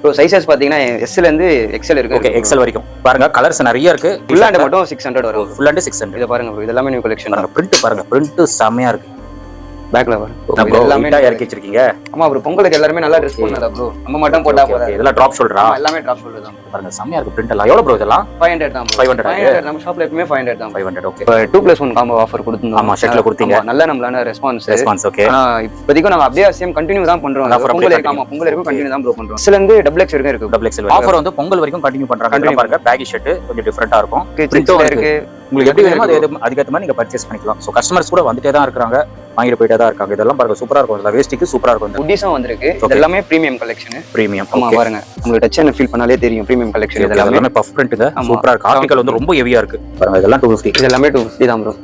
Bro sizes பாத்தீங்கன்னா எஸ்ல இருந்து XL இருக்கு. ஓகே எக்ஸ்எல் வரைக்கும் பாருங்க. கலர்ஸ் நிறைய இருக்கு. ஃபுல் ஹேண்ட் மட்டும் 600 வரும். Full hand 600. இத பாருங்க ப்ரோ, இது எல்லாமே நியூ கலெக்ஷன். பாருங்க பிரிண்ட் பாருங்க. பிரிண்ட் செமையா இருக்கு. பேக்ல பாருங்க. இது எல்லாமே இறக்கி வச்சிருக்கீங்க. ஆமா ப்ரோ, பொங்கலுக்கு எல்லாரும் நல்லா ட்ரெஸ் பண்ணதா ப்ரோ. நம்ம மட்டும் போட்டா போதா. இதெல்லாம் டிராப் ஷோல்டரா? எல்லாமே டிராப் ஷோல்டர் தான். பாருங்க செமையா இருக்கு பிரிண்ட் எல்லாம். எவ்வளவு ப்ரோ இதெல்லாம்? 500 தான் ப்ரோ. 500 நம்ம ஷாப்ல எப்பவுமே 500 தான். 500 ஓகே. 2+1 காம்போ ஆஃபர் கொடுத்தோம். ஆமா செட்ல கொடுத்தீங்க. நல்ல நம்மளான ரெஸ்பான்ஸ் ஓகே. இப்போதைக்கு நம்ம அப்படியே சேம் கண்டினியூ தான் பண்றோம். பொங்கல் வரைக்கும் கண்டினியூ தான் ப்ரோ பண்றோம். இதுல இருந்து டபுள் எக்ஸ் வரைக்கும் இருக்கு. டபுள் எக்ஸ்எல் ஆஃபர் வந்து பொங்கல் வரைக்கும் கண்டினியூ பண்றாங்க. பாருங்க பேகி ஷர்ட் கொஞ்சம் டிஃபரெண்டா இருக்கும். பிரிண்ட்டும் இருக்கு. உங்களுக்கு எப்படி வேணுமோ அதுக்கேற்ற மாதிரி நீங்க பர்ச்சேஸ் பண்ணிக்கலாம். சோ கஸ்டமர்ஸ் கூட வந்துட்டே தான் இருக்காங்க, வாங்கிட்டு போயிட்டே தான் இருக்காங்க. இதெல்லாம் பாருங்க சூப்பரா இருக்கும். இந்த வேஸ்டிக்கு சூப்பரா இருக்கும். ஹுடிஸும் வந்திருக்கு. இது எல்லாமே பிரீமியம் கலெக்ஷன். பிரீமியம் ஆமா பாருங்க, உங்களுக்கு டச் அண்ட் ஃபீல் பண்ணாலே தெரியும் பிரீமியம் கலெக்ஷன். இது எல்லாமே பஃப் பிரிண்ட்ங்க. சூப்பரா இருக்கு. ஆர்டிகல் வந்து ரொம்ப ஹெவியா இருக்கு. பாருங்க இதெல்லாம் 250. இது எல்லாமே 250 தான் ப்ரோ.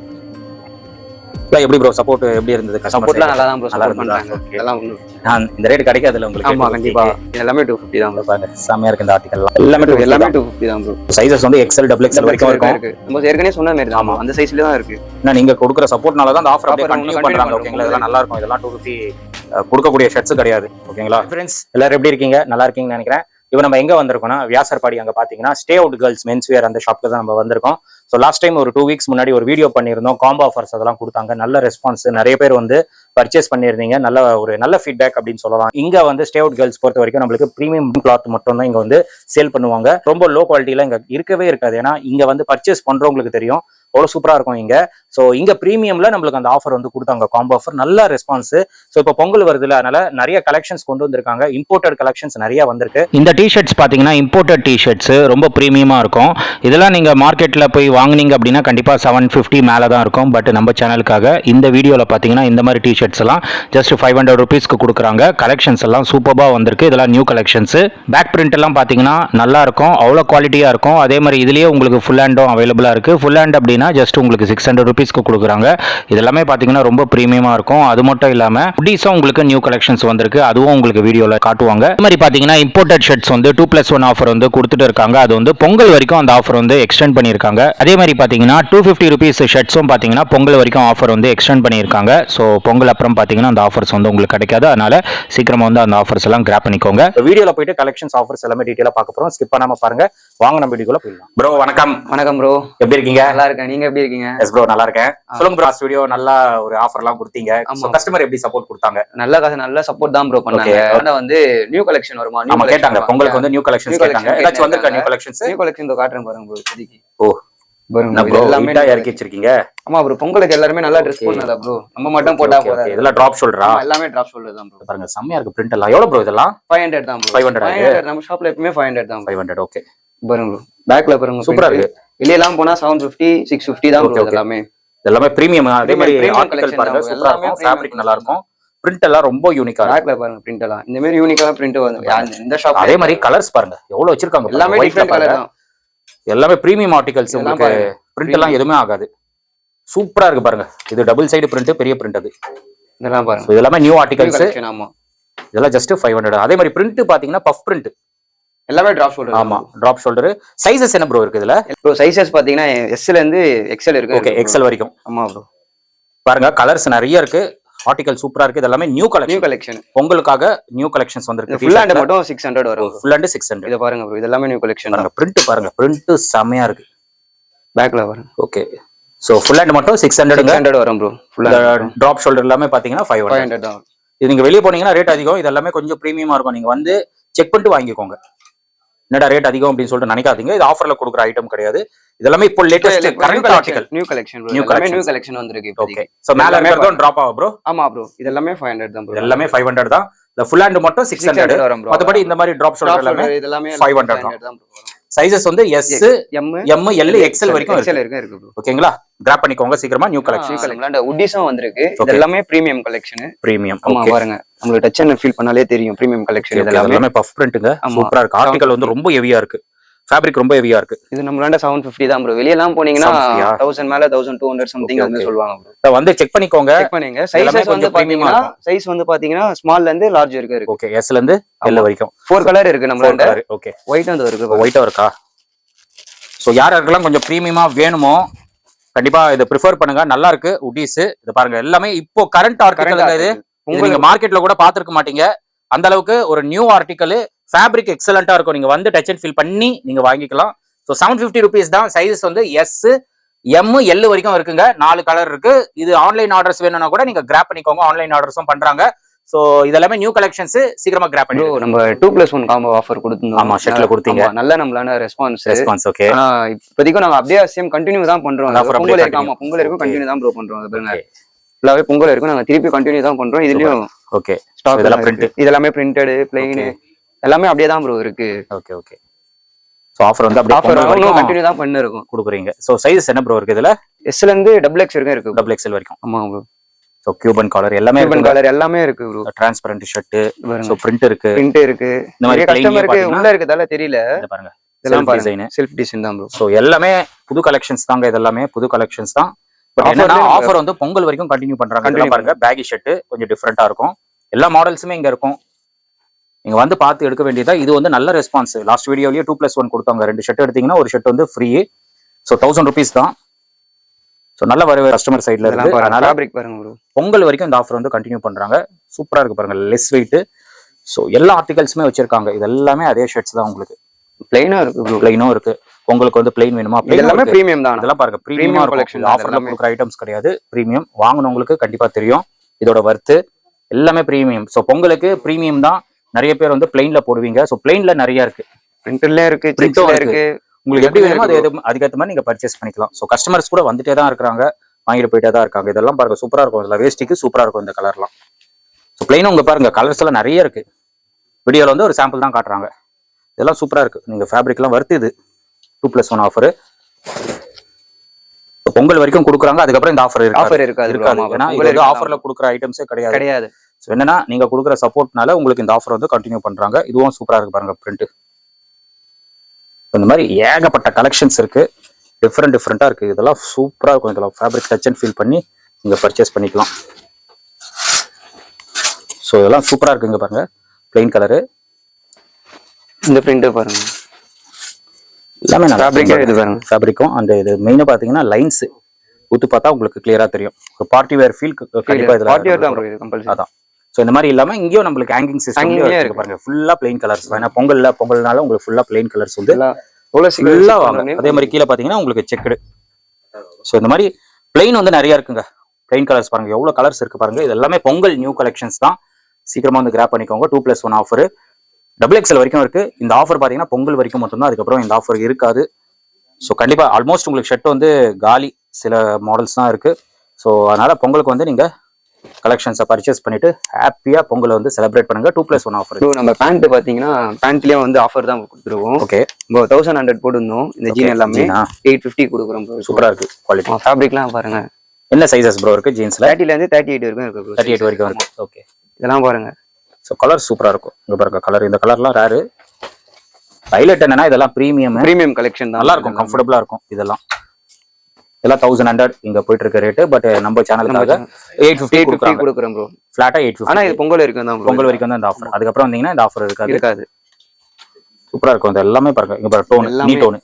எப்படி ப்ரோ சப்போர்ட் எப்படி இருந்தது? சப்போர்ட்லாம் நல்லா தான் ப்ரோ சப்போர்ட் பண்றாங்க. இதெல்லாம் நான் இந்த ரேட் கிடைக்காதுல உங்களுக்கு. ஆமா கண்டிப்பா. இது எல்லாமே 250 தான் ப்ரோ. பாருங்க செமையா இருக்கு இந்த ஆர்டிகல். எல்லாமே 250 தான் ப்ரோ. சைஸஸ் வந்து எக்ஸ்எல் டபுள் எக்ஸ்எல் வரைக்கும் இருக்கு. நம்ம ஏற்கனவே சொன்ன மாதிரி தான். அந்த சைஸ்ல தான் இருக்கு. நான் நீங்க கொடுக்குற சப்போர்ட்னால தான் அந்த ஆஃபர் அப்படியே கண்டினியூ பண்றாங்க. ஓகேங்களா? இதெல்லாம் நல்லா இருக்கும். இதெல்லாம் 250 கொடுக்கக்கூடிய ஷர்ட்ஸ் கிடையாது. ஓகேங்களா ஃப்ரெண்ட்ஸ்? எல்லாரும் எப்படி இருக்கீங்க? நல்லா இருக்கீங்கன்னு நினைக்கிறேன். இப்போ நம்ம எங்க வந்திருக்கோம்னா வியாசர்பாடி. அங்க பாத்தீங்கன்னா stay out girls mens wear அந்த ஷாப்ல தான் நம்ம வந்திருக்கோம். ஸோ லாஸ்ட் டைம் ஒரு 2 வீக்ஸ் முன்னாடி ஒரு வீடியோ பண்ணியிருந்தோம். காம்போ ஆஃபர்ஸ் அதெல்லாம் கொடுத்தாங்க. நல்ல ரெஸ்பான்ஸ், நிறைய பேர் வந்து பர்ச்சேஸ் பண்ணியிருந்தீங்க. நல்ல ஃபீட்பேக் அப்படின்னு சொல்லலாம். இங்க வந்து ஸ்டே அவுட் கேர்ள்ஸ் பொறுத்த வரைக்கும் நம்மளுக்கு பிரீமியம் கிளாத் மட்டும் தான் இங்க வந்து சேல் பண்ணுவாங்க. ரொம்ப லோ குவாலிட்டியில இங்க இருக்கவே இருக்காது. ஏன்னா இங்க வந்து பர்ச்சேஸ் பண்றவங்களுக்கு தெரியும் அவ்வளோ சூப்பரா இருக்கும் இங்க. ஸோ இங்க பிரீமியம்ல நம்மளுக்கு அந்த ஆஃபர் வந்து கொடுத்தாங்க, காம்போ ஆஃபர். நல்ல ரெஸ்பான்ஸ். ஸோ இப்போ பொங்கல் வருதுல, அதனால நிறைய கலெக்ஷன்ஸ் கொண்டு வந்திருக்காங்க. இம்போர்ட்டட் கலெக்ஷன்ஸ் நிறைய வந்திருக்கு. இந்த டிஷர்ட்ஸ் பாத்தீங்கன்னா இம்போர்ட்டட் டிஷர்ட்ஸ் ரொம்ப பிரீமியமா இருக்கும். இதெல்லாம் நீங்க மார்க்கெட்ல போய் வாங்குனீங்க அப்படின்னா கண்டிப்பா 750 மேல தான் இருக்கும். பட் நம்ம சேனலுக்காக இந்த வீடியோல பாத்தீங்கன்னா இந்த மாதிரி டிஷர்ட்ஸ் எல்லாம் ஜஸ்ட் 500 ருபீஸ்க்கு கொடுக்குறாங்க. கலெக்ஷன்ஸ் எல்லாம் சூப்பரா வந்திருக்கு. இதெல்லாம் நியூ கலெக்ஷன்ஸ். பேக் பிரிண்ட் எல்லாம் பாத்தீங்கன்னா நல்லா இருக்கும், அவ்வளோ குவாலிட்டியா இருக்கும். அதே மாதிரி இதுலயே உங்களுக்கு ஃபுல் ஹேண்டும் அவைலபிளா இருக்கு. ஃபுல் ஹேண்ட் அப்படின்னா ஜஸ்ட் உங்களுக்கு 600 ருபீஸ்க்கு கொடுக்குறாங்க. இதெல்லாமே பாத்தீங்கன்னா ரொம்ப பிரீமியமா இருக்கும். அது மட்டும் இல்லாம ஹுடிஸும் உங்களுக்கு நியூ கலெக்ஷன்ஸ் வந்திருக்கு. அதுவும் உங்களுக்கு வீடியோல காட்டுவாங்க. அதே மாதிரி பாத்தீங்கன்னா இம்போர்ட்டட் ஷர்ட்ஸ் வந்து 2+1 ஆஃபர் வந்து கொடுத்துட்டு இருக்காங்க. அது வந்து பொங்கல் வரைக்கும் அந்த ஆஃபர் வந்து எக்ஸ்டெண்ட் பண்ணியிருக்காங்க. அதே மாதிரி பாத்தீங்கன்னா 250 ருபீஸ் ஷர்ட்ஸும் பாத்தீங்கன்னா பொங்கல் வரைக்கும் ஆஃபர் வந்து எக்ஸ்டெண்ட் பண்ணியிருக்காங்க. ஸோ பொங்கல் அப்புறம் பாத்தீங்கன்னா அந்த ஆஃபர்ஸ் வந்து உங்களுக்கு கிடைக்காது. அதனால சீக்கிரமா வந்து அந்த ஆஃபர்ஸ் எல்லாம் கிராப் பண்ணிக்கோங்க. வீடியோல போயிட்டு கலெக்ஷன்ஸ் ஆஃபர்ஸ் எல்லாமே டீடைலா பார்க்க போறோம். ஸ்கிப் பண்ணாம பாருங்க. வாங்க நம்ம வீடியோக்குள்ள போயிடலாம். ப்ரோ வணக்கம். வணக்கம் ப்ரோ. எப்படி இருக்கீங்க? நல்லா இருக்கேன். நீங்க எப்படி இருக்கீங்க? எஸ் ப்ரோ நல்லா இருக்கேன். சொல்லுங்க ப்ரோ. வீடியோ நல்லா ஒரு ஆஃபர்லாம் கொடுத்தீங்க. கஸ்டமர் எப்படி சப்போர்ட் கொடுத்தாங்க? நல்ல சப்போர்ட் தான் ப்ரோ பண்ணாங்க. ஆனா வந்து நியூ கலெக்ஷன் வருமா? நம்ம கேட்டாங்க பொங்கலுக்கு வந்து நியூ கலெக்ஷன்ஸ் கேட்டாங்க. ஏதாச்சும் வந்திருக்கா நியூ கலெக்ஷன்ஸ்? நியூ கலெக்ஷன் காட்டுறேன் பாருங்க ப்ரோ. இப்போதைக்கு ப்ரோ எல்லாமே இறக்கி வச்சிருக்கீங்க. ஆமா ப்ரோ, பொங்கலுக்கு எல்லாரும் நல்லா ட்ரெஸ் பண்ணதா ப்ரோ. நம்ம மட்டும் போட்டா போதா. இதெல்லாம் டிராப் ஷோல்டரா? எல்லாமே டிராப் ஷோல்டர் தான் ப்ரோ. பாருங்க செமையா இருக்கு பிரிண்ட் எல்லாம். எவ்வளவு ப்ரோ இதெல்லாம்? 500 தான் ப்ரோ. 500 நம்ம ஷாப்ல எப்பவுமே 500 தான். 500 ஓகே. பாருங்க ப்ரோ, பேக்ல பாருங்க சூப்பரா இருக்கு. வெளிய எல்லாம் போனா 750 650 தான் ப்ரோ. எல்லாமே பிரீமியம். அதே மாதிரி ஆர்டிகல் பாருங்க சூப்பரா இருக்கும். ஃபேப்ரிக் நல்லா இருக்கும். பிரிண்ட் எல்லாம் ரொம்ப யூனிக்கா இருக்கு. பேக்ல பாருங்க பிரிண்ட் எல்லாம் இந்த மாதிரி யூனிக்கான பிரிண்ட் வந்து இந்த ஷாப். அதே மாதிரி கலர்ஸ் பாருங்க எவ்வளவு வச்சிருக்காங்க. எல்லாமே டிஃபரண்ட் கலர் தான். எல்லாமே பிரீமியம் ஆர்டிகல்ஸ். உங்களுக்கு பிரிண்ட் எல்லாம் எதுவுமே ஆகாது. சூப்பரா இருக்கு பாருங்க. இது டபுள் சைடு பிரிண்ட், பெரிய பிரிண்ட். அது இதெல்லாம் பாருங்க. இது எல்லாமே நியூ ஆர்டிகல்ஸ். ஆமா இதெல்லாம் ஜஸ்ட் 500. அதே மாதிரி பிரிண்ட் பாத்தீங்கன்னா பஃப் பிரிண்ட். எல்லாமே டிராப் ஷோல்டர். ஆமா டிராப் ஷோல்டர். சைஸஸ் என்ன ப்ரோ இருக்கு இதுல? ப்ரோ சைஸஸ் பாத்தீங்கன்னா எஸ்ல இருந்து எக்ஸ்எல் இருக்கு. ஓகே எக்ஸ்எல் வரைக்கும். ஆமா ப்ரோ. பாருங்க கலர்ஸ் நிறைய இருக்கு. ஆர்டிகல் சூப்பரா இருக்கு. இதெல்லாம் நியூ கலெக்ஷன். பொங்கலுக்காக நியூ கலெக்ஷன்ஸ் வந்திருக்கு. ஃபுல் ஹேண்ட் மட்டும் 600 வரும். Full hand 600. இத பாருங்க ப்ரோ, இதெல்லாம் நியூ கலெக்ஷன். பாருங்க பிரிண்ட் பாருங்க. பிரிண்ட் செமையா இருக்கு. பேக்ல பாருங்க. ஓகே. சோ ஃபுல் ஹேண்ட் மட்டும் 600 வரும் bro. Full hand drop shoulder எல்லாமே பாத்தீங்கன்னா 500 தான். இது நீங்க வெளிய போனீங்கன்னா ரேட் அதிகம். இது எல்லாமே கொஞ்சம் பிரீமியமா இருக்கும். நீங்க வந்து செக் பண்ணிட்டு வாங்கிக்கோங்க. என்னடா ரேட் அதிகம் அப்படின்னு சொல்லிட்டு நினைக்காதீங்க. இது ஆஃபர்ல கொடுக்குற ஐட்டம் கிடையாது. இதெல்லாம் இப்போ latest current article new collection bro. New collection வந்திருக்கு இப்போதைக்கு. சோ மேல இருக்கறதும் டிராப் ஆகும் ப்ரோ. ஆமா ப்ரோ, இதெல்லாம் 500 தான் ப்ரோ. எல்லாமே 500 தான். இந்த ஃபுல் ஹேண்ட் மட்டும் 600 வரும் ப்ரோ. மத்தபடி இந்த மாதிரி டிராப் ஷோல்டர் எல்லாமே இதெல்லாம் 500 தான் ப்ரோ. சைஸஸ் வந்து எஸ் எம் எல் எக்ஸ்எல் வரைக்கும் இருக்கு ப்ரோ. ஓகேங்களா? கிராப் பண்ணிக்கோங்க சீக்கிரமா. நியூ கலெக்ஷன் ஹுடிஸும் வந்திருக்கு. இது எல்லாமே பிரீமியம் கலெக்ஷன். பிரீமியம். ஆமா பாருங்க, உங்களுக்கு டச் அண்ட் ஃபீல் பண்ணாலே தெரியும் பிரீமியம் கலெக்ஷன். இது எல்லாமே பஃப் பிரிண்ட்ங்க. சூப்பரா இருக்கு. ஆர்டிகல் வந்து ரொம்ப ஹெவியா இருக்கு. ஃபேப்ரிக் ரொம்ப ஹெவியா இருக்கு. இது நம்மளாண்ட 750 தான் ப்ரோ. வெளிய எல்லாம் போனீங்கன்னா 1000 மேல 1200 சம்திங் வந்து சொல்வாங்க ப்ரோ. வந்து செக் பண்ணிக்கோங்க. செக் பண்ணுங்க. சைஸஸ் வந்து பாத்தீங்கன்னா சைஸ் வந்து பாத்தீங்கன்னா ஸ்மால்ல இருந்து லார்ஜ் வரைக்கும் இருக்கு. ஓகே. எஸ்ல இருந்து எல் வரைக்கும் 4 கலர் இருக்கு நம்மளாண்ட. ஓகே. ஒயிட் வந்து இருக்கு. ஒயிட்டா இருக்கா? சோ யாருக்கெல்லாம் கொஞ்சம் பிரீமியமா வேணுமோ கண்டிப்பா இத பிரெஃபர் பண்ணுங்க. நல்லா இருக்கு ஹுடிஸ். இது பாருங்க எல்லாமே இப்போ கரண்ட் ஆர்டிகல். இது நீங்க மார்க்கெட்ல கூட பாத்துக்க மாட்டீங்க. அந்த அளவுக்கு ஒரு நியூ ஆர்டிகல் ஃபேப்ரிக் எக்ஸலண்டா இருக்கும். நீங்க வந்து டச் அண்ட் ஃபீல் பண்ணி நீங்க வாங்கிக்கலாம். ஸோ 750 rupees தான். சைஸஸ் வந்து எஸ், எம், எல் வரைக்கும் இருக்குங்க. 4 கலர் இருக்கு. இது ஆன்லைன் ஆர்டர்ஸ் வேணும்னா கூட நீங்க கிராப் பண்ணிக்கோங்க. ஆன்லைன் ஆர்டர்ஸும் பண்றாங்க. சோ இதெல்லாமே நியூ கலெக்ஷன்ஸ், சீக்கிரமா கிராப் பண்ணி. நம்ம 2+1 காம்போ ஆஃபர் கொடுத்தோம். ஆமா, ஷர்ட்ல கொடுத்தீங்க. நல்ல நம்மளான ரெஸ்பான்ஸ். ஓகே. ஆனா இப்போதைக்கு நாங்க அப்படியே சேம் கண்டினியூ தான் பண்றோம். பொங்கல் இருக்கு. ஆமா, பொங்கல் இருக்கும் கண்டினியூ தான் ப்ரோ பண்றோம். அது பாருங்க, ஃபுல்லாவே பொங்கல் இருக்கும். நாங்க திருப்பி கண்டினியூ தான் பண்றோம். இதுலயும் ஓகே, ஸ்டாக் இதெல்லாம் பிரிண்ட், இதெல்லாமே பிரிண்டட், பிளைன் எல்லாமே அப்படியே தான் ப்ரோ இருக்கு. Okay okay. சோ ஆஃபர் வந்து அப்படியே ஆஃபர் கண்டினியூ தான் பண்ணிருக்கோம், கொடுக்குறீங்க. சோ சைஸ் என்ன ப்ரோ இருக்கு இதுல? எஸ்ல இருந்து XXL வரைக்கும் இருக்கு. XXL வரைக்கும். ஆமா ப்ரோ. சோ கியூபன் காலர் எல்லாமே இருக்கு. கியூபன் காலர் எல்லாமே இருக்கு bro. Transparent shirt, so print இருக்கு. இந்த மாதிரி கஸ்டமருக்கு உள்ள இருக்கதால தெரியல. இத பாருங்க, இதெல்லாம் டிசைன், செல்ஃப் டிசைன் தான் ப்ரோ. சோ எல்லாமே புது கலெக்ஷன்ஸ் தாங்க. இதெல்லாமே புது கலெக்ஷன்ஸ் தான். பட் என்னன்னா ஆஃபர் வந்து பொங்கல் வரைக்கும் கண்டினியூ பண்றாங்க. இதெல்லாம் பாருங்க, பேகி ஷர்ட் கொஞ்சம் டிஃபரெண்டா இருக்கும். எல்லா மாடல்ஸுமே இங்க இருக்கும். நீங்க வந்து பார்த்து எடுக்க வேண்டியதா. இது வந்து நல்ல ரெஸ்பான்ஸ். லாஸ்ட் வீடியோலயே 2+1 கொடுத்தாங்க. 2 ஷர்ட் எடுத்தீங்கன்னா ஒரு ஷர்ட் வந்து ஃப்ரீ. சோ 1000 rupees தான். சோ நல்ல வரவே கஸ்டமர் சைடுல இருந்து. அதனால ஃபேப்ரிக் பாருங்க ப்ரோ, பொங்கல் வரைக்கும் இந்த ஆஃபர் வந்து கண்டினியூ பண்றாங்க. சூப்பரா இருக்கு பாருங்க, லெஸ் வெயிட். சோ எல்லா ஆர்டிகல்ஸுமே வச்சிருக்காங்க. இது எல்லாமே அதே ஷர்ட்ஸ் தான். உங்களுக்கு பிளைனா இருக்கு ப்ரோ, பிளைனும் இருக்கு. உங்களுக்கு வந்து பிளைன் வேணுமா? எல்லாமே பிரீமியம் தான். இதெல்லாம் பாருங்க, பிரீமியம் கலெக்ஷன். ஆஃபர்ல கொடுக்குற ஐட்டம்ஸ் கிடையாது, பிரீமியம். வாங்குனவங்களுக்கு கண்டிப்பா தெரியும் இதோட வர்த்து. எல்லாமே பிரீமியம். சோ பொங்கலுக்கு பிரீமியம் தான். நிறைய பேர் வந்து பிளைன்ல போடுவீங்க. சோ பிளைன்ல நிறைய இருக்கு, பிரிண்டர்ல இருக்கு, செக்ல இருக்கு. உங்களுக்கு எப்படி வேணுமோ அதுக்கேற்ற மாதிரி நீங்க பர்ச்சேஸ் பண்ணிக்கலாம். சோ கஸ்டமர்ஸ் கூட வந்துட்டே தான் இருக்காங்க, வாங்கிட்டு போயிட்டே தான் இருக்காங்க. இதெல்லாம் பாருங்க, சூப்பரா இருக்கும். இதுல வேஸ்டிக்கு சூப்பரா இருக்கும் இந்த கலர்லாம். ஸோ பிளைனும் உங்க பாருங்க, கலர்ஸ் எல்லாம் நிறைய இருக்கு. வீடியோல வந்து ஒரு சாம்பிள் தான் காட்டுறாங்க. இதெல்லாம் சூப்பரா இருக்கு. நீங்க ஃபேப்ரிக்லாம் வர்த்து. இது 2+1 ஆஃபர் பொங்கல் வரைக்கும் கொடுக்குறாங்க. அதுக்கப்புறம் இந்த ஆஃபர் இருக்காது. ஏன்னா இது வந்து ஆஃபர்ல கொடுக்குற ஐட்டம்ஸே கிடையாது. ஸோ என்னன்னா நீங்க கொடுக்குற சப்போர்ட்னால உங்களுக்கு இந்த ஆஃபர் வந்து கண்டினியூ பண்றாங்க. இதுவும் சூப்பரா இருக்கு பாருங்க, பிரிண்ட். இந்த மாதிரி ஏகப்பட்ட கலெக்ஷன்ஸ் இருக்கு, டிஃப்ரெண்டா இருக்கு. இதெல்லாம் சூப்பரா இருக்கும். இதெல்லாம் ஃபேப்ரிக் டச் அண்ட் ஃபீல் பண்ணி நீங்க பர்ச்சேஸ் பண்ணிக்கலாம். ஸோ இதெல்லாம் சூப்பரா இருக்குங்க பாருங்க, பிளைன் கலரு. இந்த பிரிண்ட் பாருங்க, எல்லாமே ஃபேப்ரிக்கும் அந்த இது மெயினா பாத்தீங்கன்னா லைன்ஸ் ஊத்து பார்த்தா உங்களுக்கு கிளியரா தெரியும். ஒரு பார்ட்டி வேர் ஃபீல் கண்டிப்பா இதுல அதான். சோ இந்த மாதிரி இல்லாம இங்கேயும் நம்மளுக்கு ஹேங்கிங் சிஸ்டம் இருக்கு பாருங்க, ஃபுல்லா பிளைன் கலர்ஸ். ஏன்னா பொங்கல்னால உங்களுக்கு ஃபுல்லா பிளைன் கலர்ஸ் வந்து ஃபுல்லா வாங்க. அதே மாதிரி கீழே பாத்தீங்கன்னா உங்களுக்கு செக்குடு. சோ இந்த மாதிரி பிளைன் வந்து நிறைய இருக்குங்க. பிளைன் கலர்ஸ் பாருங்க, எவ்வளவு கலர்ஸ் இருக்கு பாருங்க. இது எல்லாமே பொங்கல் நியூ கலெக்ஷன்ஸ் தான். சீக்கிரமா வந்து கிராப் பண்ணிக்கோங்க. 2+1 ஆஃபர் XXL வரைக்கும் இருக்கு. இந்த ஆஃபர் பாத்தீங்கன்னா பொங்கல் வரைக்கும் மட்டும்தான், அதுக்கப்புறம் இந்த ஆஃபர் இருக்காது. ஸோ கண்டிப்பா ஆல்மோஸ்ட் உங்களுக்கு ஷர்ட் வந்து காலி, சில மாடல்ஸ் தான் இருக்கு. ஸோ அதனால பொங்கலுக்கு வந்து நீங்க கலெக்ஷன்ஸை பர்ச்சேஸ் பண்ணிட்டு ஹாப்பியா பொங்கலை வந்து செலிப்ரேட் பண்ணுங்க. 2+1 ஆஃபர். நம்ம பேண்ட் பாத்தீங்கன்னா பேண்ட்லயே வந்து ஆஃபர் தான் கொடுத்துருவோம். ஓகே, 1100 போட்டுருந்தோம். இந்த ஜீன் எல்லாமே 850 கொடுக்குறோம். சூப்பரா இருக்கு குவாலிட்டி. ஃபேப்ரிக்லாம் பாருங்க, என்ன சைஸஸ் ப்ரோ இருக்கு ஜீன்ஸ்ல? 30ல இருந்து 38 வரைக்கும் இருக்கு. 38 வரைக்கும் இருக்கு. ஓகே, இதெல்லாம் பாருங்க. ஸோ கலர் சூப்பரா இருக்கும். இங்க பாருங்க கலர், இந்த கலர்லாம் ரேரு. ஹைலைட் என்னன்னா இதெல்லாம் பிரீமியம் கலெக்ஷன் தான். நல்லா இருக்கும், கம்ஃபர்டபுளா இருக்கும். இதெல்லாம் 1100 இங்க போயிட்டு இருக்க ரேட். பட் நம்ம சேனலுக்காக 850 கொடுக்குறோம் ப்ரோ, ஃபிளாட்டா 850. ஆனா இது பொங்கல் வரைக்கும் தான், பொங்கல் வரைக்கும் தான் இந்த ஆஃபர். அதுக்கப்புறம் வந்தீங்கன்னா இந்த ஆஃபர் இருக்காது. சூப்பரா இருக்கும். இது எல்லாமே பாருங்க, இங்க பாருங்க டோன், நீ டோன்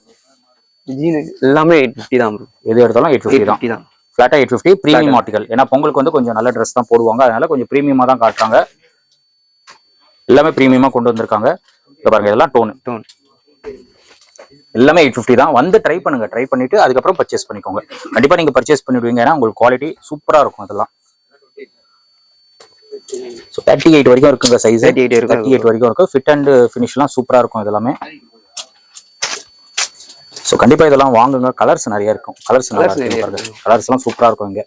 ஜீன் எல்லாமே 850 தான் ப்ரோ. எது எடுத்தாலும் 850 தான். ஃபிளாட்டா 850 பிரீமியம் ஆர்டிகல். ஏன்னா பொங்கலுக்கு வந்து கொஞ்சம் நல்ல ட்ரெஸ் தான் போடுவாங்க, அதனால கொஞ்சம் பிரீமியமா தான் காட்டுறாங்க. எல்லாமே பிரீமியமா கொண்டு வந்திருக்காங்க. இங்க பாருங்க, இதெல்லாம் டோன் எல்லாமே 850 தான். வந்து ட்ரை பண்ணுங்க, ட்ரை பண்ணிட்டு அதுக்கப்புறம் பர்ச்சேஸ் பண்ணிக்கோங்க. கண்டிப்பா நீங்க பர்ச்சேஸ் பண்ணிடுவீங்க, ஏன்னா உங்களுக்கு குவாலிட்டி சூப்பரா இருக்கும். இதெல்லாம் 38 வரைக்கும் இருக்குங்க சைஸ். 38 வரைக்கும் இருக்கு. ஃபிட் அண்ட் ஃபினிஷ்லாம் சூப்பரா இருக்கும் இதெல்லாமே. ஸோ கண்டிப்பா இதெல்லாம் வாங்குங்க. கலர்ஸ் நிறைய இருக்கும். கலர்ஸ் எல்லாம் சூப்பரா இருக்கும். இங்க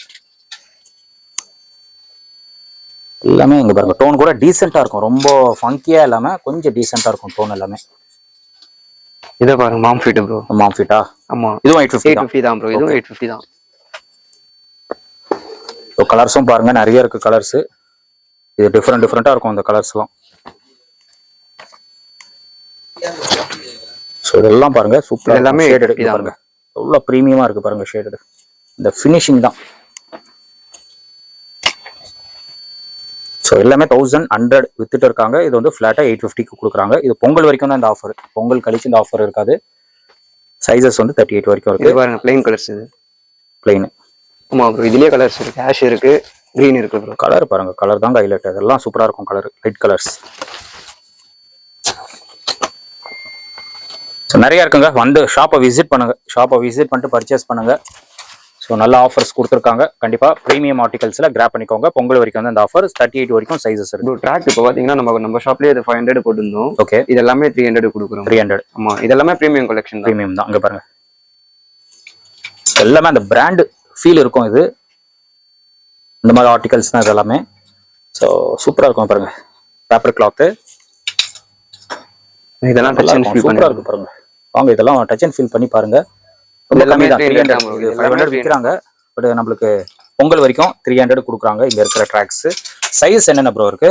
எல்லாமே இங்க பாருங்க, டோன் கூட டீசெண்டா இருக்கும். ரொம்ப ஃபங்கியா இல்லாம கொஞ்சம் டீசெண்டா இருக்கும் டோன் எல்லாமே. இத பாருங்க, மாம் ஃபிட் ப்ரோ. மாம் ஃபிட்டா? ஆமா, இதுவும் 850 தான் ப்ரோ. இதுவும் 850 தான். ஸோ கலர்ஸும் பாருங்க நிறைய இருக்கு கலர்ஸ். இது டிஃப்ரெண்டா இருக்கும் இந்த கலர்ஸ்லாம். ஸோ இதெல்லாம் பாருங்க சூப்பர். எல்லாமே பாருங்க எவ்வளவு பிரீமியமா இருக்கு பாருங்க. ஷேடட் இந்த ஃபினிஷிங் தான். ஸோ எல்லாமே 1100 வித்துட்டு இருக்காங்க. இது வந்து ஃபிளாட்டா 850க்கு கொடுக்குறாங்க. இது பொங்கல் வரைக்கும் தான் இந்த ஆஃபர். பொங்கல் கழிச்சு இந்த ஆஃபர் இருக்காது. சைஸஸ் வந்து 38 வரைக்கும் இருக்கு. பாருங்க பிளைன் கலர்ஸ். இது பிளைன். ஆமா ப்ரோ, இதுலயே கலர்ஸ் இருக்கு. ஆஷ் இருக்கு, கிரீன் இருக்கு ப்ரோ. கலர் பாருங்க, கலர் தான் ஹைலைட். அதெல்லாம் சூப்பரா இருக்கும் கலர், லைட் கலர்ஸ். ஸோ நிறைய இருக்குங்க, வந்து ஷாப்பை விசிட் பண்ணுங்க, ஷாப்பை விசிட் பண்ணிட்டு பர்ச்சேஸ் பண்ணுங்க. ஸோ நல்ல ஆஃபர்ஸ் கொடுத்துருக்காங்க. கண்டிப்பாக ப்ரீமியம் ஆர்டிகல்ஸில் கிராப் பண்ணிக்கோங்க. பொங்கல் வரைக்கும் வந்து அந்த ஆஃபர் 38 வரைக்கும் சைஸஸ் இருக்கு. ட்ராக் இப்போ பார்த்தீங்கன்னா நம்ம ஷாப்லேயே இது 500 போட்டுருந்தோம். ஓகே, இது எல்லாமே 300 கொடுக்குறோம். 300. ஆமாம், இது எல்லாமே ப்ரீமியம் கலெக்ஷன். ப்ரீமியம் தான். அங்கே பாருங்க, எல்லாமே அந்த பிராண்ட் ஃபீல் இருக்கும். இது இந்த மாதிரி ஆர்டிகல்ஸ் தான் இது எல்லாமே. ஸோ சூப்பராக இருக்கும் பாருங்க. பேப்பர் கிளாத்து இதெல்லாம் டச் அண்ட் ஃபீல் சூப்பராக இருக்கு பாருங்க. வாங்க இதெல்லாம் டச் அண்ட் ஃபீல் பண்ணி பாருங்க. எல்லாமே 500 விற்கிறாங்க. பட் நம்மளுக்கு பொங்கல் வரைக்கும் 300 கொடுக்குறாங்க. இங்க இருக்கிற ட்ராக்ஸ் சைஸ் என்னென்ன ப்ரோ இருக்கு?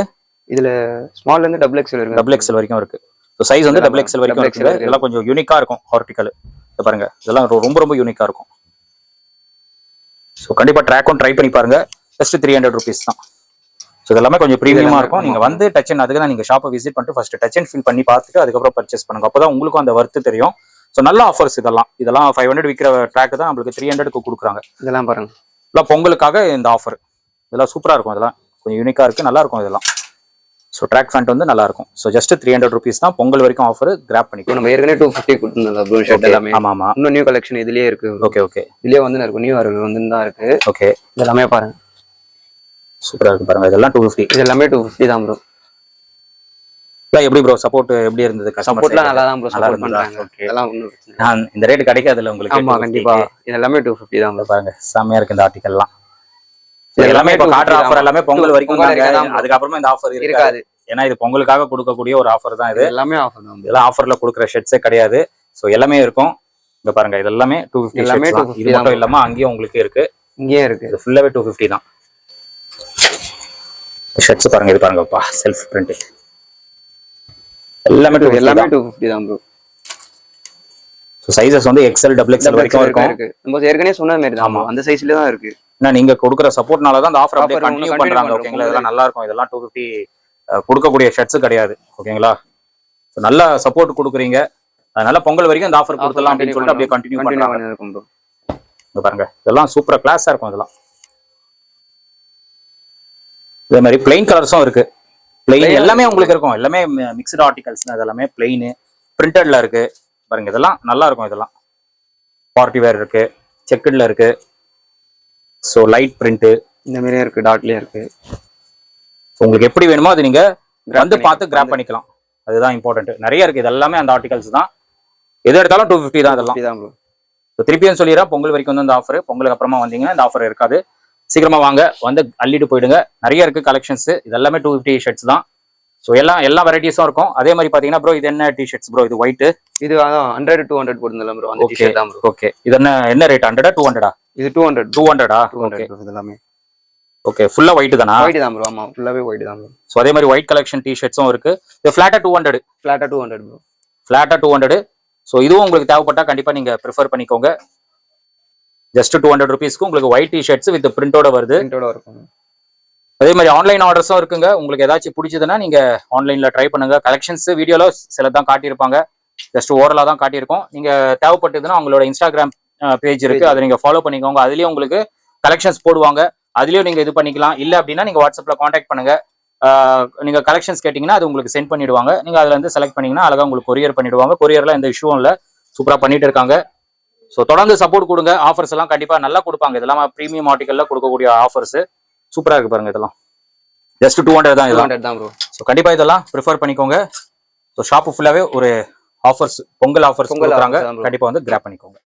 இதுல ஸ்மால்ல இருந்து டபுள் எக்ஸ்எல் இருக்கு. டபுள் எக்ஸ்எல் வரைக்கும் இருக்கு. ஸோ சைஸ் வந்து டபுள் எக்ஸ்எல் வரைக்கும் இருக்கு. இதெல்லாம் கொஞ்சம் யூனிக்கா இருக்கும் ஆர்டிகல். இதை பாருங்க, இதெல்லாம் ரொம்ப ரொம்ப யூனிக்கா இருக்கும். ஸோ கண்டிப்பா ட்ராக்கும் ட்ரை பண்ணி பாருங்க. ஜஸ்ட் 300 ருபீஸ் தான். ஸோ இதெல்லாமே கொஞ்சம் ப்ரீமியமா இருக்கும். நீங்க வந்து டச் அண்ட் அதுக்கு தான் நீங்க ஷாப்பை விசிட் பண்ணிட்டு ஃபர்ஸ்ட் டச் அண்ட் ஃபீல் பண்ணி பார்த்துட்டு அதுக்கப்புறம் பர்ச்சேஸ் பண்ணுங்க. அப்பதான் உங்களுக்கும் அந்த வர்த்து தெரியும். ஸோ நல்ல ஆஃபர்ஸ் இதெல்லாம் 500 விற்கிற ட்ராக் தான் நம்மளுக்கு 300க்கு கொடுக்குறாங்க. இதெல்லாம் பாருங்க, இதெல்லாம் பொங்கலுக்காக இந்த ஆஃபர். இதெல்லாம் சூப்பரா இருக்கும். இதெல்லாம் கொஞ்சம் யூனிக்கா இருக்கு, நல்லா இருக்கும் இதெல்லாம். ஸோ ட்ராக் ஃபேண்ட் வந்து நல்லா இருக்கும். ஸோ ஜஸ்ட் 300 ருபீஸ் தான். பொங்கல் வரைக்கும் ஆஃபர். கிராப் பண்ணிக்கோ. நம்ம ஏற்கனவே 250 கொடுத்துருந்தோம் ப்ரோ ஷர்ட் எல்லாமே. ஆமா ஆமா, இன்னும் நியூ கலெக்ஷன் இதுலயே இருக்கு. ஓகே ஓகே, இதுலயே வந்து இருக்கு, நியூ வந்து தான் இருக்கு. ஓகே, இதெல்லாமே பாருங்க, சூப்பரா இருக்கு பாருங்க. இதெல்லாம் 250. இது எல்லாமே 250 தான் ப்ரோ. எப்படி ப்ரோ சப்போர்ட் எப்படி இருந்தது? சப்போர்ட்லாம் நல்லா தான் ப்ரோ சப்போர்ட் பண்றாங்க. ஓகே, அதெல்லாம் ஒண்ணும் நான் இந்த ரேட் கிடைக்காதுல உங்களுக்கு. ஆமா கண்டிப்பா, இது எல்லாமே 250 தான் ப்ரோ. பாருங்க செமையா இருக்கு இந்த ஆர்டிகல்லாம். எல்லாமே இப்ப காட்டுற ஆஃபர் எல்லாமே பொங்கல் வரைக்கும் தான். அதுக்கு அப்புறமா இந்த ஆஃபர் இருக்காது. ஏன்னா இது பொங்கலுக்காக கொடுக்கக்கூடிய ஒரு ஆஃபர் தான். இது எல்லாமே ஆஃபர் தான். இதெல்லாம் ஆஃபர்ல கொடுக்குற ஷர்ட்ஸே கிடையாது. சோ எல்லாமே இருக்கும். இங்க பாருங்க, இது எல்லாமே 250. எல்லாமே 250. இது மட்டும் இல்லாம அங்கேயும் உங்களுக்கு இருக்கு, இங்கேயே இருக்கு. இது ஃபுல்லாவே 250 தான். ஷர்ட்ஸ் பாருங்க, இது பாருங்கப்பா, செல்ஃப் பிரிண்ட். எல்லாமே 250 தான் ப்ரோ. சோ சைஸஸ் வந்து எக்ஸ்எல் டபுள் எக்ஸ்எல் வரைக்கும் இருக்கு. நம்ம ஏற்கனவே சொன்ன மாதிரி தான், அந்த சைஸ்ல தான் இருக்கு. ஏன்னா நீங்க கொடுக்குற சப்போர்ட்னால தான் அந்த ஆஃபர் அப்படியே கண்டினியூ பண்றாங்க. ஓகேங்களா, இதெல்லாம் நல்லா இருக்கும். இதெல்லாம் 250 கொடுக்கக்கூடிய ஷர்ட்ஸ் கிடையாது. ஓகேங்களா, நல்ல சப்போர்ட் கொடுக்குறீங்க. அதனால பொங்கல் வரைக்கும் இந்த ஆஃபர் கொடுத்துடலாம் அப்படின்னு சொல்லிட்டு அப்படியே கண்டினியூ பண்றாங்க. இங்க பாருங்க, இதெல்லாம் சூப்பரா கிளாஸா இருக்கும். இதெல்லாம் இதே மாதிரி பிளைன் கலர்ஸும் இருக்கு. பிளைன் எல்லாமே உங்களுக்கு இருக்கும். எல்லாமே மிக்ஸ்டு ஆர்டிகல்ஸ் தான். இதெல்லாமே பிளைன் பிரிண்டட்ல இருக்கு பாருங்க. இதெல்லாம் நல்லா இருக்கும். இதெல்லாம் பார்ட்டி வேர் இருக்கு, செக்குட்ல இருக்கு. ஸோ லைட் பிரிண்ட் இந்த மாதிரியே இருக்கு, டாட்லயே இருக்கு. உங்களுக்கு எப்படி வேணுமோ அது நீங்க வந்து பார்த்து கிராப் பண்ணிக்கலாம். அதுதான் இம்பார்ட்டன்ட். நிறைய இருக்கு. இது எல்லாமே அந்த ஆர்டிகல்ஸ் தான். எது எடுத்தாலும் 250 தான். இதெல்லாம் திருப்பியும் சொல்லிடுறேன், பொங்கல் வரைக்கும் வந்து இந்த ஆஃபர். பொங்கலுக்கு அப்புறமா வந்தீங்கன்னா இந்த ஆஃபர் இருக்காது. சீக்கிரமா வாங்க, வந்து அள்ளிட்டு போயிடுங்க. நிறைய இருக்கு கலெக்ஷன்ஸ். இது எல்லாமே 250 ஷர்ட்ஸ் தான். ஸோ எல்லா வெரைட்டிஸும் இருக்கும். அதே மாதிரி பாத்தீங்கன்னா ப்ரோ, இது என்ன டி ஷர்ட்ஸ் ப்ரோ? இது ஒயிட். இது 100 200 போட்டுருந்தல ப்ரோ, அந்த டி-ஷர்ட் தான் ப்ரோ. ஓகே, இது என்ன ரேட்? 100 200? இது 200 ஓகே, இதெல்லாமே ஓகே. ஃபுல்லா ஒயிட் தானா? ஒயிட் தான் ப்ரோ. ஆமா, ஃபுல்லாவே ஒயிட் தான் ப்ரோ. சோ அதே மாதிரி ஒயிட் கலெக்ஷன் டி ஷர்ட்ஸும் இருக்கு. இது ஃபிளாட்டா 200. ஃபிளாட்டா 200 ப்ரோ. ஃபிளாட்டா 200. சோ இதுவும் உங்களுக்கு தேவைப்பட்டா கண்டிப்பா நீங்க ப்ரிஃபர் பண்ணிக்கோங்க. ஜஸ்ட் 200 ருபீஸ்க்கு உங்களுக்கு ஒயிட் டி ஷர்ட்ஸ் வித் பிரிண்டோட வருது. பிரிண்டோட இருக்கும். அதே மாதிரி ஆன்லைன் ஆர்டர்ஸும் இருக்குங்க. உங்களுக்கு ஏதாச்சும் பிடிச்சதுன்னா நீங்க ஆன்லைன்ல ட்ரை பண்ணுங்க. கலெக்ஷன்ஸ் வீடியோல சிலதான் காட்டியிருப்பாங்க, ஜஸ்ட் ஓரலா தான் காட்டியிருக்கோம். நீங்க தேவைப்பட்டதுன்னா அவங்களோட இன்ஸ்டாகிராம் பேஜ் இருக்கு, அதை நீங்க ஃபாலோ பண்ணிக்கோங்க. அதுலயும் உங்களுக்கு கலெக்ஷன்ஸ் போடுவாங்க, அதுலயும் நீங்க இது பண்ணிக்கலாம். இல்ல அப்படின்னா நீங்க வாட்ஸ்அப்ல கான்டாக்ட் பண்ணுங்க. நீங்க கலெக்ஷன்ஸ் கேட்டீங்கன்னா அது உங்களுக்கு சென்ட் பண்ணிடுவாங்க. நீங்க அதுல இருந்து செலக்ட் பண்ணீங்கன்னா அழகா உங்களுக்கு கொரியர் பண்ணிடுவாங்க. கொரியர்ல எந்த இஷ்யூவும் இல்ல, சூப்பரா பண்ணிட்டு இருக்காங்க. ஸோ தொடர்ந்து சப்போர்ட் கொடுங்க. ஆஃபர்ஸ் எல்லாம் கண்டிப்பா நல்லா கொடுப்பாங்க. இதெல்லாம் ப்ரீமியம் ஆர்டிகல்ல கொடுக்கக்கூடிய ஆஃபர்ஸ் சூப்பரா இருக்கு பாருங்க. இதெல்லாம் ஜஸ்ட் 200 தான். 200 தான் ப்ரோ. ஸோ கண்டிப்பா இதெல்லாம் ப்ரிஃபர் பண்ணிக்கோங்க. ஸோ ஷாப்பு ஃபுல்லாவே ஒரு ஆஃபர்ஸ், பொங்கல் ஆஃபர்ஸ் கொடுக்குறாங்க. கண்டிப்பா வந்து கிராப் பண்ணிக்கோங்க.